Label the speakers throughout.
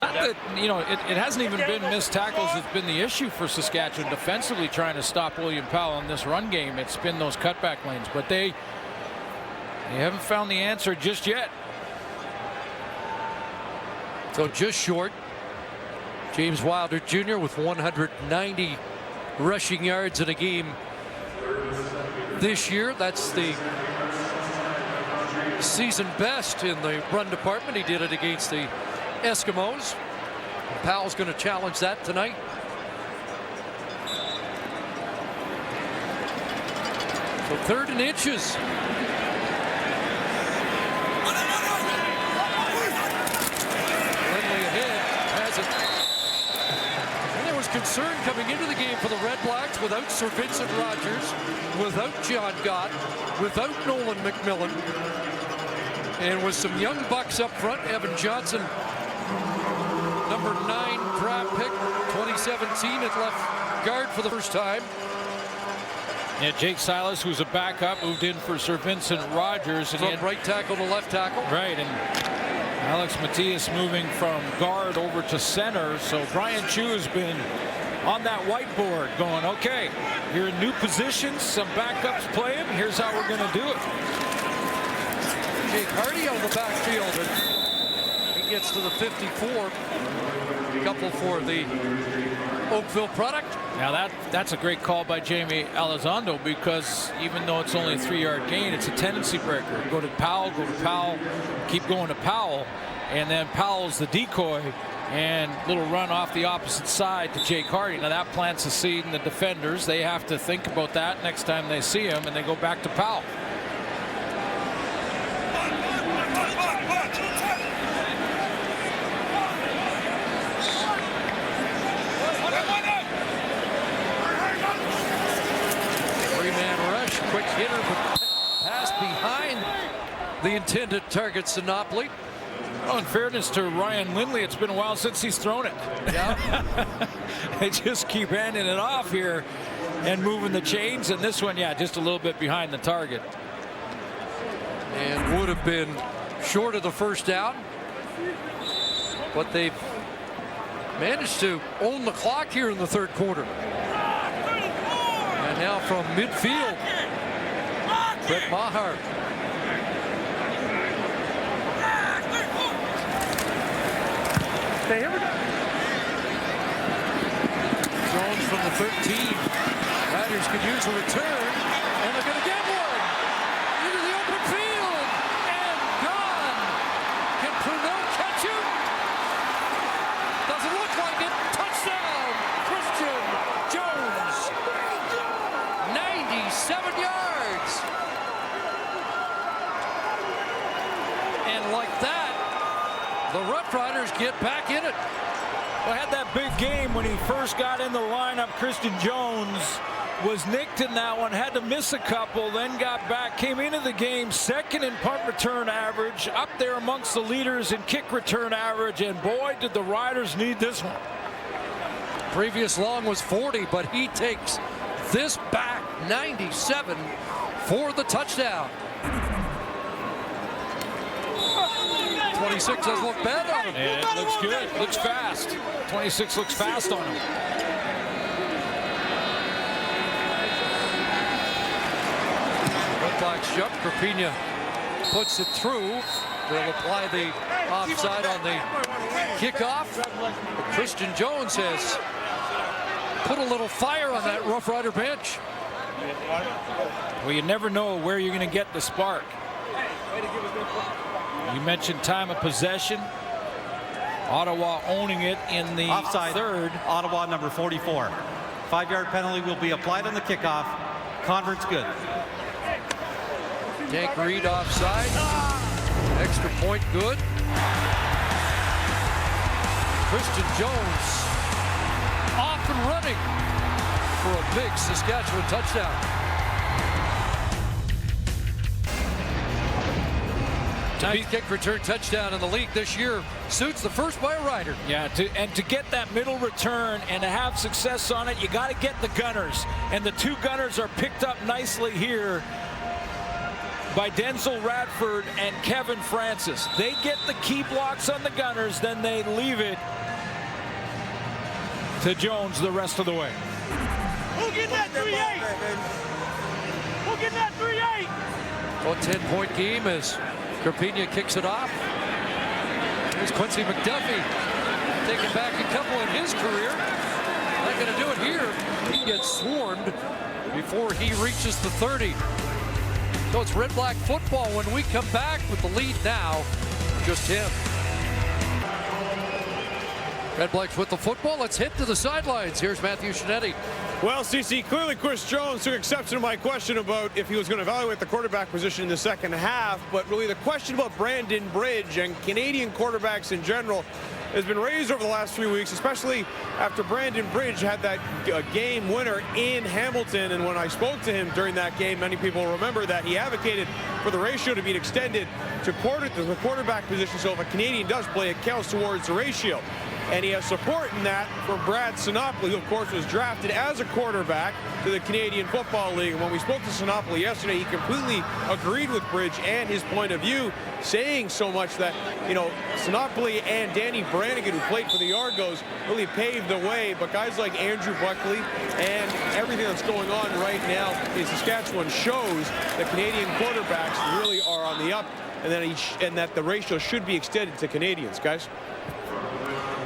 Speaker 1: Not that, you know, it hasn't even been missed tackles. It's been the issue for Saskatchewan defensively trying to stop William Powell in this run game. It's been those cutback lanes, but they haven't found the answer just yet.
Speaker 2: So just short. James Wilder Jr. with 190 rushing yards in a game this year. That's the season best in the run department. He did it against the Eskimos. Powell's going to challenge that tonight. So 3rd and inches. Lindley ahead, has it. And there was concern coming into the game for the Redblacks without Sir Vincent Rogers, without John Gott, without Nolan McMillan, and with some young bucks up front. Evan Johnson, number 9 draft pick, 2017 at left guard for the first time.
Speaker 1: Yeah, Jake Silas, who's a backup, moved in for Sir Vincent Rogers. And
Speaker 2: From right tackle to left tackle.
Speaker 1: Right, and Alex Matias moving from guard over to center. So Brian Chu has been on that whiteboard going, okay, you're in new positions, some backups playing, here's how we're going to do it.
Speaker 2: Jake Hardy on the backfield. And he gets to the 54. A couple for the Oakville product.
Speaker 1: Now that's a great call by Jamie Elizondo, because even though it's only a 3-yard gain, it's a tendency breaker. Go to Powell, keep going to Powell, and then Powell's the decoy, and little run off the opposite side to Jake Hardy. Now that plants a seed in the defenders. They have to think about that next time they see him, and they go back to Powell.
Speaker 2: Quick hitter, but pass behind the intended target, Sinopoli.
Speaker 1: Well, in fairness to Ryan Lindley, it's been a while since he's thrown it.
Speaker 2: Yeah.
Speaker 1: They just keep handing it off here and moving the chains, and this one, yeah, just a little bit behind the target.
Speaker 2: And would have been short of the first down, but they've managed to own the clock here in the 3rd quarter. And now from midfield, Brett Maher. Jones from the 13. Riders could use a return, and they're going to get one into the open field, and gone. Can Pruneau catch him? Doesn't look like it. Touchdown, Christian Jones. 97 yards. And like that, the Roughriders get back in it.
Speaker 1: Well, had that big game when he first got in the lineup. Christian Jones was nicked in that one, had to miss a couple, then got back, came into the game 2nd in punt return average, up there amongst the leaders in kick return average, and boy, did the Riders need this one.
Speaker 2: Previous long was 40, but he takes this back, 97 for the touchdown. 26 doesn't look bad on him.
Speaker 1: And it looks good, looks fast. 26 looks fast on him.
Speaker 2: Redblacks jump, Crapina puts it through. They'll apply the offside on the kickoff. But Christian Jones has put a little fire on that Rough Rider bench.
Speaker 1: Well, you never know where you're going to get the spark. You mentioned time of possession. Ottawa owning it in the
Speaker 3: offside.
Speaker 1: 3rd.
Speaker 3: Ottawa number 44. 5-yard penalty will be applied on the kickoff. Convert's good.
Speaker 2: Tank Reed offside. Extra point good. Christian Jones off and running for a big Saskatchewan touchdown. Kick return touchdown in the league this year suits the first by a Rider.
Speaker 1: Yeah, to get that middle return and to have success on it, you got to get the gunners, and the 2 gunners are picked up nicely here by Denzel Radford and Kevin Francis. They get the key blocks on the Gunners, then they leave it to Jones the rest of the way.
Speaker 4: Who getting that 3-8? Who getting that 3-8?
Speaker 2: A 10-point game as Carpina kicks it off. Here's Quincy McDuffie taking back a couple in his career. Not going to do it here. He gets swarmed before he reaches the 30. So it's Red Black football when we come back with the lead now. Just him. Red Blacks with the football. Let's head to the sidelines. Here's Matthew Shinetti.
Speaker 5: Well, CC, clearly Chris Jones took exception to my question about if he was going to evaluate the quarterback position in the second half, but really the question about Brandon Bridge and Canadian quarterbacks in general has been raised over the last 3 weeks, especially after Brandon Bridge had that game winner in Hamilton. And when I spoke to him during that game, many people remember that he advocated for the ratio to be extended to the quarterback position, so if a Canadian does play, it counts towards the ratio. And he has support in that from Brad Sinopoli, who of course was drafted as a quarterback to the Canadian Football League. And when we spoke to Sinopoli yesterday, he completely agreed with Bridge and his point of view, saying so much that, you know, Sinopoli and Danny Brannigan, who played for the Argos, really paved the way. But guys like Andrew Buckley and everything that's going on right now in Saskatchewan shows that Canadian quarterbacks really are on the up, and that the ratio should be extended to Canadians, guys.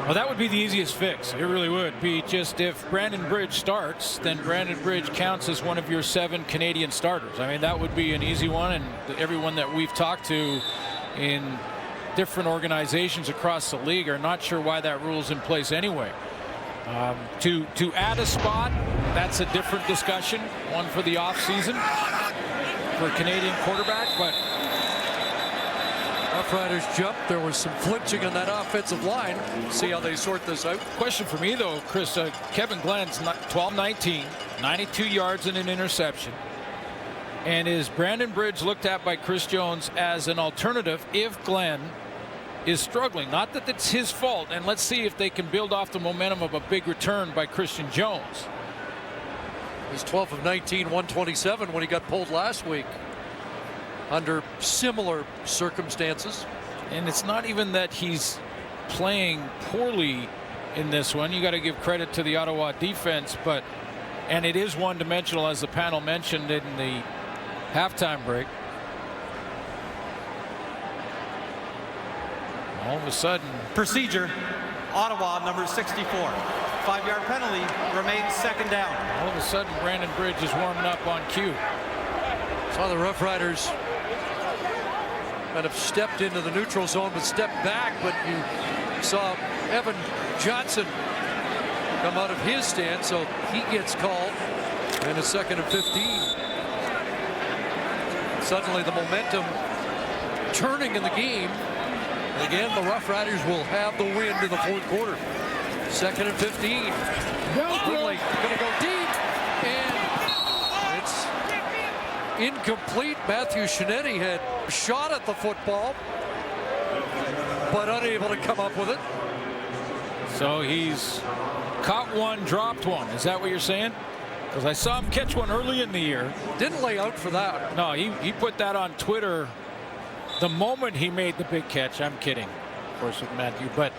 Speaker 1: Well, that would be the easiest fix. It really would be. Just if Brandon Bridge starts, then Brandon Bridge counts as one of your 7 Canadian starters. I mean, that would be an easy one, and everyone that we've talked to in different organizations across the league are not sure why that rule is in place anyway. To add a spot, that's a different discussion, one for the offseason for a Canadian quarterback, but
Speaker 2: Roughriders jump. There was some flinching on that offensive line. See how they sort this out.
Speaker 1: Question for me, though, Chris. Kevin Glenn's 12-19, 92 yards and an interception. And is Brandon Bridge looked at by Chris Jones as an alternative if Glenn is struggling? Not that it's his fault. And let's see if they can build off the momentum of a big return by Christian Jones.
Speaker 2: He's 12 of 19, 127 when he got pulled last week under similar circumstances.
Speaker 1: And it's not even that he's playing poorly in this one. You got to give credit to the Ottawa defense, and it is one-dimensional, as the panel mentioned in the halftime break. All of a sudden,
Speaker 3: Procedure, Ottawa, number 64. 5-yard penalty, remains second down.
Speaker 1: all of a sudden, Brandon Bridge is warming up on cue.
Speaker 2: Saw the Roughriders kind of stepped into the neutral zone, but stepped back. But you saw Evan Johnson come out of his stance, so he gets called. And a 2nd and 15. Suddenly the momentum turning in the game. And again, the Roughriders will have the win to the 4th quarter. 2nd and 15. Woodley going to go deep, and it's incomplete. Matthew Shinetti had a shot at the football, but unable to come up with it.
Speaker 1: So he's caught one, dropped one. Is that what you're saying? Because I saw him catch one early in the year.
Speaker 2: Didn't lay out for that.
Speaker 1: No, he put that on Twitter the moment he made the big catch. I'm kidding, of course, with Matthew, but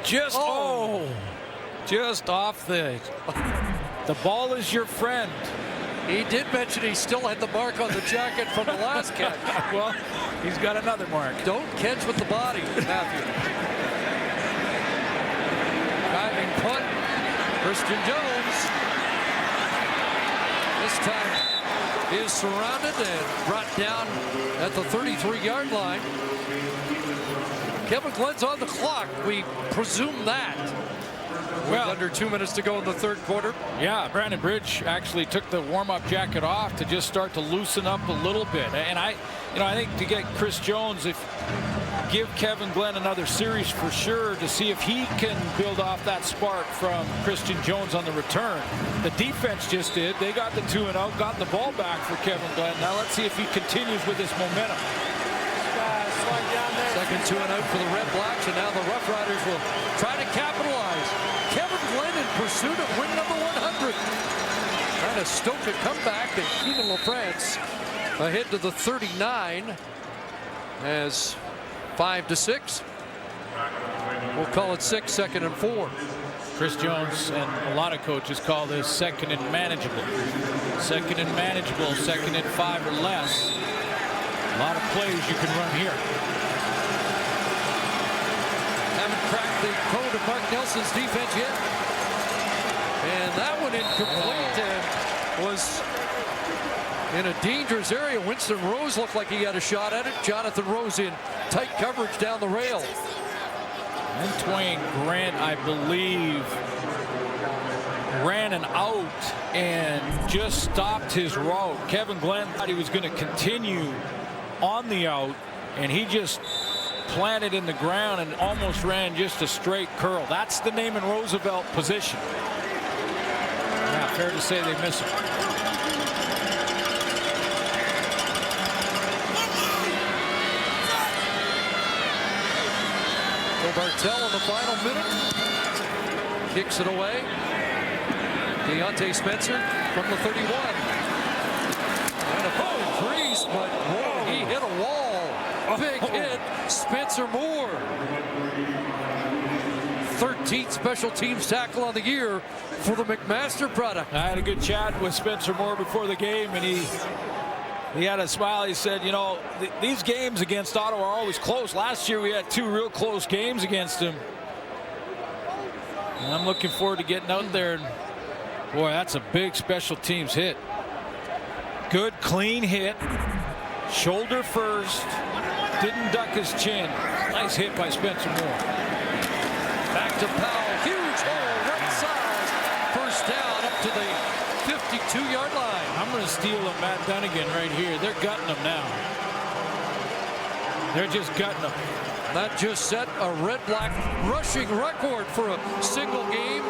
Speaker 1: just just off the ball is your friend.
Speaker 2: He did mention he still had the mark on the jacket from the last catch.
Speaker 1: Well, he's got another mark.
Speaker 2: Don't catch with the body, Matthew. Diving punt, Christian Jones. This time is surrounded and brought down at the 33-yard line. Kevin Glenn's on the clock. We presume that. With under 2 minutes to go in the 3rd quarter.
Speaker 1: Yeah, Brandon Bridge actually took the warm-up jacket off to just start to loosen up a little bit. And I think to get Chris Jones, give Kevin Glenn another series for sure to see if he can build off that spark from Christian Jones on the return. The defense just did. They got the 2-0, got the ball back for Kevin Glenn. Now let's see if he continues with this momentum.
Speaker 2: 2nd 2-0 for the Redblacks, and now the Roughriders will try to capitalize. Kevin Glenn in pursuit of win number 100. Trying to stoke a comeback, and Keenan LaFrance ahead to the 39 as 5-6. We'll call it 6, 2nd and 4.
Speaker 1: Chris Jones and a lot of coaches call this 2nd and manageable. 2nd and manageable, 2nd and 5 or less. A lot of plays you can run here.
Speaker 2: Haven't cracked the code of Mark Nelson's defense yet. And that one incomplete and was in a dangerous area. Winston Rose looked like he had a shot at it. Jonathan Rose in tight coverage down the rail.
Speaker 1: Antoine Grant, I believe, ran an out and just stopped his route. Kevin Glenn thought he was going to continue on the out, and he just planted in the ground and almost ran just a straight curl. That's the Naaman Roosevelt position. Yeah, fair to say they miss him.
Speaker 2: Bartell in the final minute kicks it away. Deontay Spencer from the 31 and a crease, but whoa, he hit a wall. Big hit. Spencer Moore, 13th special teams tackle on the year for the McMaster product.
Speaker 1: I had a good chat with Spencer Moore before the game, and he had a smile. He said, you know, these games against Ottawa are always close. Last year we had 2 real close games against him. And I'm looking forward to getting out there. And boy, that's a big special teams hit. Good, clean hit. Shoulder first. Didn't duck his chin. Nice hit by Spencer Moore.
Speaker 2: Back to Powell. Huge hole right side. First down up to the 52-yard line.
Speaker 1: I'm going to steal a Matt Dunnigan right here. They're gutting him now. They're just gutting him.
Speaker 2: That just set a Redblack rushing record for a single game.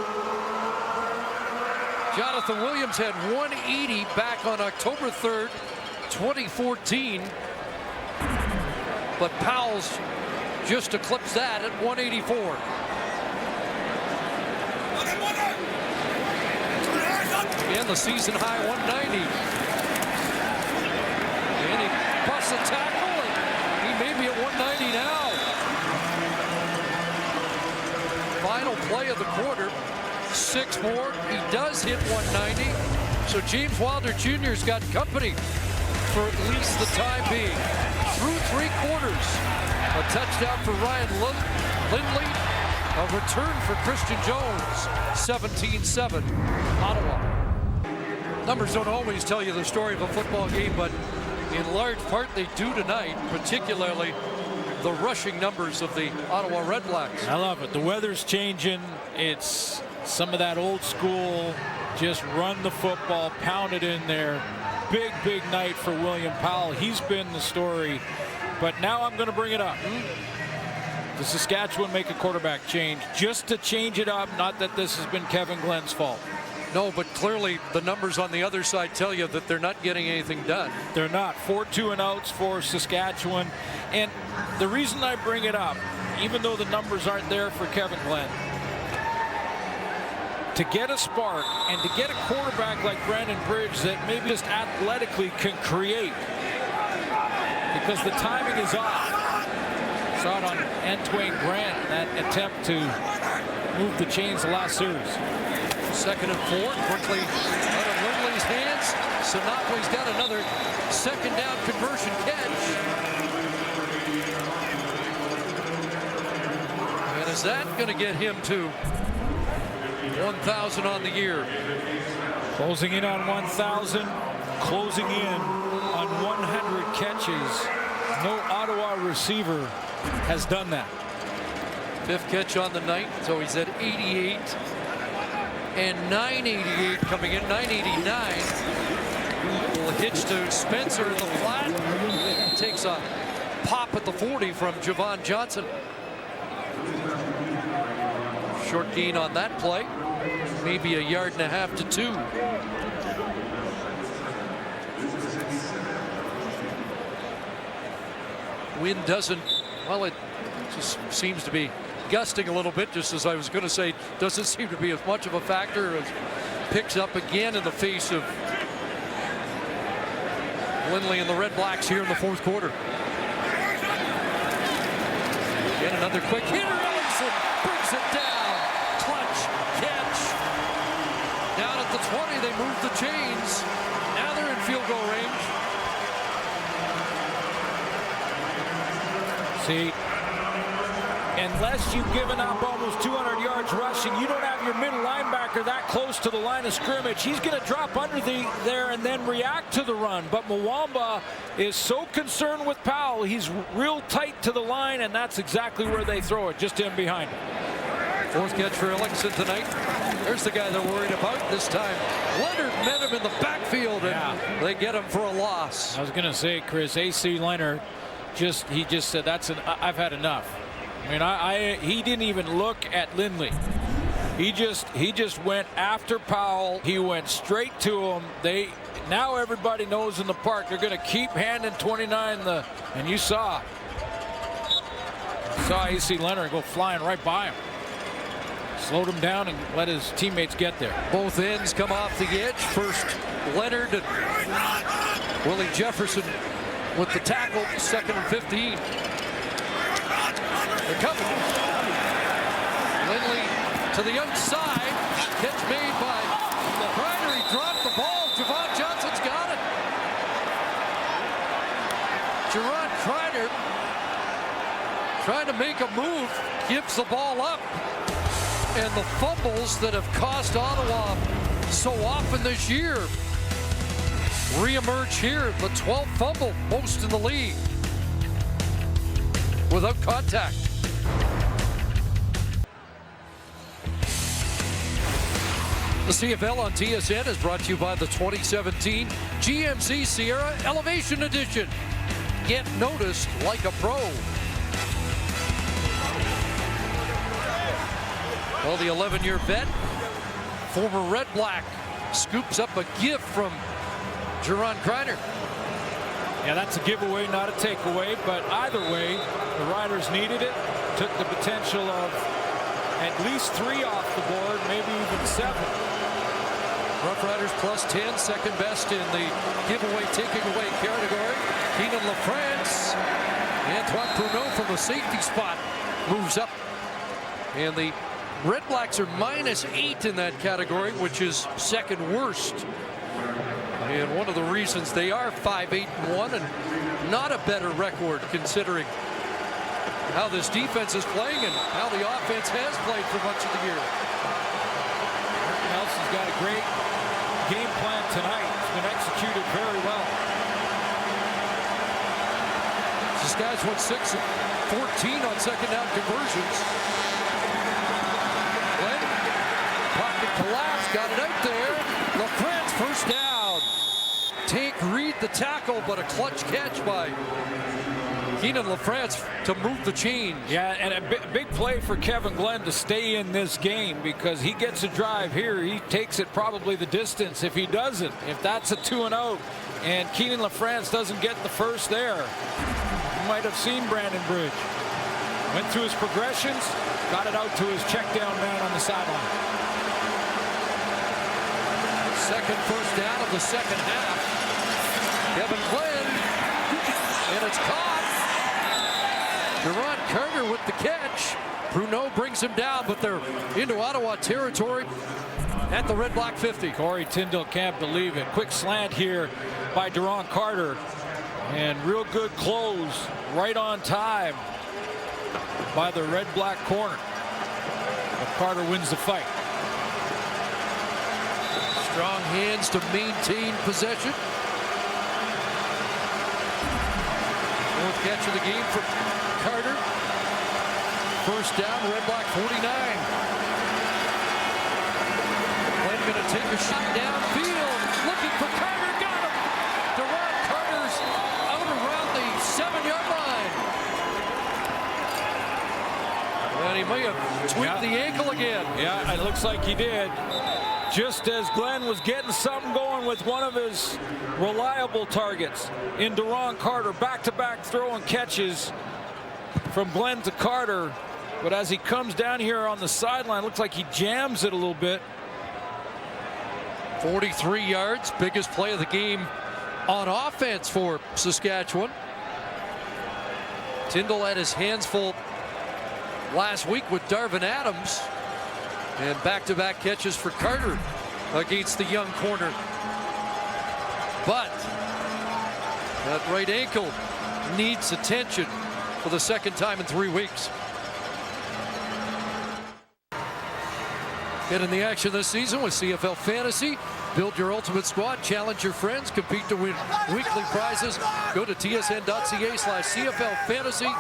Speaker 2: Jonathan Williams had 180 back on October 3rd, 2014. But Powell's just eclipsed that at 184. Again, the season high 190. And he busts a tackle, and he may be at 190 now. Final play of the quarter, 6 more. He does hit 190. So James Wilder Jr.'s got company for at least the time being. Through 3 quarters, a touchdown for Ryan Lindley, a return for Christian Jones, 17-7, Ottawa. Numbers don't always tell you the story of a football game, but in large part they do tonight, particularly the rushing numbers of the Ottawa Redblacks.
Speaker 1: I love it. The weather's changing. It's some of that old school, just run the football, pound it in there. Big, big night for William Powell. He's been the story. But now I'm going to bring it up. Does Saskatchewan make a quarterback change just to change it up? Not that this has been Kevin Glenn's fault.
Speaker 2: No, but clearly the numbers on the other side tell you that they're not getting anything done.
Speaker 1: They're not. 4 2-and-outs for Saskatchewan. And the reason I bring it up, even though the numbers aren't there for Kevin Glenn, to get a spark and to get a quarterback like Brandon Bridge that maybe just athletically can create, because the timing is off. Saw it on Antoine Grant, that attempt to move the chains the last series.
Speaker 2: 2nd and 4, quickly out of Lindley's hands. Sinapui's got another 2nd down conversion catch. And is that going to get him to 1,000 on the year?
Speaker 1: Closing in on 1,000, closing in on 100 catches. No Ottawa receiver has done that.
Speaker 2: 5th catch on the night, so he's at 88. And 988 coming in, 989. Will hitch to Spencer in the flat. Takes a pop at the 40 from Javon Johnson. Short gain on that play. Maybe 1.5 yards to 2. Wind doesn't, well, it just seems to be gusting a little bit, just as I was going to say, doesn't seem to be as much of a factor as picks up again in the face of Lindley and the Redblacks here in the fourth quarter. Again, another quick hitter. Ellingson brings it down. Clutch catch. Down at the 20, they move the chains. Now they're in field goal range.
Speaker 1: See, unless you've given up almost 200 yards rushing, you don't have your middle linebacker that close to the line of scrimmage. He's going to drop under there and then react to the run. But Mwamba is so concerned with Powell. He's real tight to the line, and that's exactly where they throw it, just in behind him.
Speaker 2: Fourth catch for Ellingson tonight. There's the guy they're worried about this time. Leonard met him in the backfield, and they get him for a loss.
Speaker 1: I was going to say, Chris, A.C. Leonard, he just said, I've had enough. I mean, he didn't even look at Lindley. He just went after Powell. He went straight to him. Now everybody knows in the park they're going to keep handing 29 and you saw A.C. Leonard go flying right by him. Slowed him down and let his teammates get there.
Speaker 2: Both ends come off the edge. First Leonard and Willie Jefferson with the tackle. 2nd and 15. They're coming. Lindley to the outside. Catch made by Ryder. He dropped the ball. Javon Johnson's got it. Jerron Kreider trying to make a move. Gives the ball up. And the fumbles that have cost Ottawa so often this year re-emerge here. The 12th fumble, most in the league, without contact. The CFL on TSN is brought to you by the 2017 GMC Sierra Elevation Edition. Get noticed like a pro. Well, the 11-year vet, former Red Black, scoops up a gift from Jerron Kreider.
Speaker 1: Yeah, that's a giveaway, not a takeaway, but either way, the Riders needed it. Took the potential of at least 3 off the board, maybe even 7.
Speaker 2: Roughriders plus 10, second best in the giveaway, taking away category. Keenan LaFrance, Antoine Pruneau from the safety spot moves up. And the Redblacks are -8 in that category, which is second worst. And one of the reasons they are 5-8-1 and not a better record considering how this defense is playing and how the offense has played for much of the year.
Speaker 1: Nelson's got a great game plan tonight. It's been executed very well.
Speaker 2: Saskatchewan 6-14 on second down conversions. Pocket collapse, got it out there. LaFrance first down. Tank Reed the tackle, but a clutch catch by Keenan LaFrance to move the chains.
Speaker 1: Yeah, and a big play for Kevin Glenn to stay in this game because he gets a drive here. He takes it probably the distance. If he doesn't, if that's a 2-and-out, and Keenan LaFrance doesn't get the first there, you might have seen Brandon Bridge. Went through his progressions, got it out to his check down man on the sideline.
Speaker 2: Second first down of the second half. Kevin Glenn, and it's caught. Jerron Carter with the catch. Pruneau brings him down, but they're into Ottawa territory at the Red Black 50.
Speaker 1: Corey Tyndall can't believe it. Quick slant here by Jerron Carter. And real good close right on time by the Red Black corner. But Carter wins the fight.
Speaker 2: Strong hands to maintain possession. Fourth catch of the game for Carter. First down, Red Black 49. Glenn going to take a shot downfield. Looking for Carter. Got him. Jerron Carter's out around the 7-yard line. And he may have tweaked the ankle again.
Speaker 1: Yeah, it looks like he did. Just as Glenn was getting something going with one of his reliable targets in Jerron Carter. Back-to-back throwing catches from Glenn to Carter. But as he comes down here on the sideline, looks like he jams it a little bit.
Speaker 2: 43 yards, biggest play of the game on offense for Saskatchewan. Tyndall had his hands full last week with Darvin Adams, and back-to-back catches for Carter against the young corner. But that right ankle needs attention for the second time in 3 weeks. Get in the action this season with CFL Fantasy. Build your ultimate squad, challenge your friends, compete to win weekly prizes. Go to tsn.ca/CFL Fantasy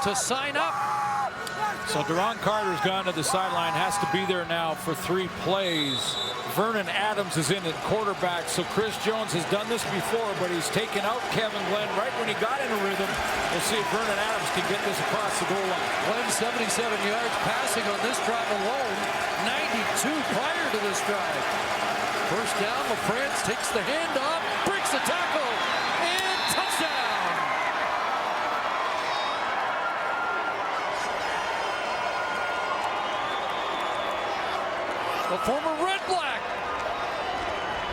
Speaker 2: to sign up.
Speaker 1: So Duron Carter's gone to the sideline, has to be there now for 3 plays. Vernon Adams is in at quarterback, so Chris Jones has done this before, but he's taken out Kevin Glenn right when he got in a rhythm. We'll see if Vernon Adams can get this across the goal line.
Speaker 2: Glenn 77 yards passing on this drive alone, 92 prior to this drive. First down, LaFrance takes the handoff, breaks the tackle, and touchdown! The former Redblack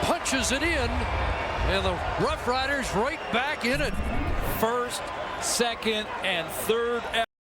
Speaker 2: punches it in, and the Roughriders right back in it.
Speaker 1: First, second, and third